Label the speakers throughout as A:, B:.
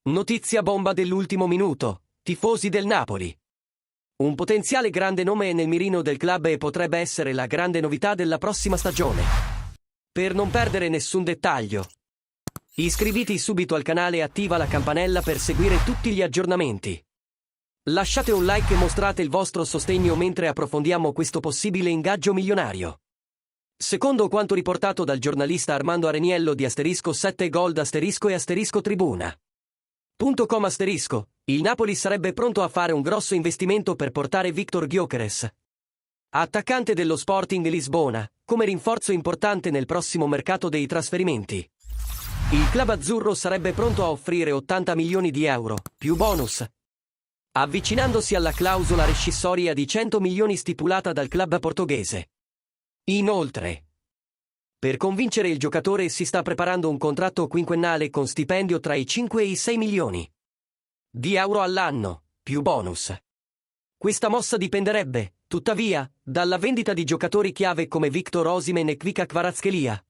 A: Notizia bomba dell'ultimo minuto. Tifosi del Napoli. Un potenziale grande nome è nel mirino del club e potrebbe essere la grande novità della prossima stagione. Per non perdere nessun dettaglio, iscriviti subito al canale e attiva la campanella per seguire tutti gli aggiornamenti. Lasciate un like e mostrate il vostro sostegno mentre approfondiamo questo possibile ingaggio milionario. Secondo quanto riportato dal giornalista Armando Areniello di *7 Gold* e *Tribuna.com*, il Napoli sarebbe pronto a fare un grosso investimento per portare Víctor Gyökeres, attaccante dello Sporting Lisbona, come rinforzo importante nel prossimo mercato dei trasferimenti. Il club azzurro sarebbe pronto a offrire 80 milioni di euro, più bonus, avvicinandosi alla clausola rescissoria di 100 milioni stipulata dal club portoghese. Inoltre, per convincere il giocatore si sta preparando un contratto quinquennale con stipendio tra i 5 e i 6 milioni di euro all'anno, più bonus. Questa mossa dipenderebbe, tuttavia, dalla vendita di giocatori chiave come Victor Osimhen e Kvicha Kvaratskhelia,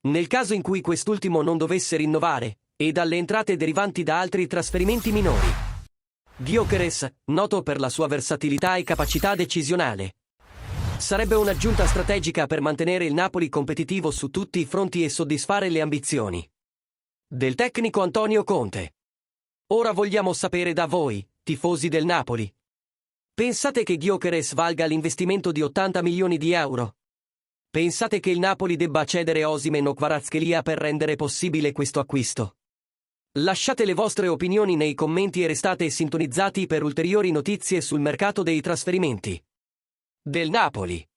A: nel caso in cui quest'ultimo non dovesse rinnovare, e dalle entrate derivanti da altri trasferimenti minori. Gyökeres, noto per la sua versatilità e capacità decisionale, sarebbe un'aggiunta strategica per mantenere il Napoli competitivo su tutti i fronti e soddisfare le ambizioni del tecnico Antonio Conte. Ora vogliamo sapere da voi, tifosi del Napoli. Pensate che Gyökeres valga l'investimento di 80 milioni di euro? Pensate che il Napoli debba cedere Osimhen o Kvaratskhelia per rendere possibile questo acquisto? Lasciate le vostre opinioni nei commenti e restate sintonizzati per ulteriori notizie sul mercato dei trasferimenti del Napoli.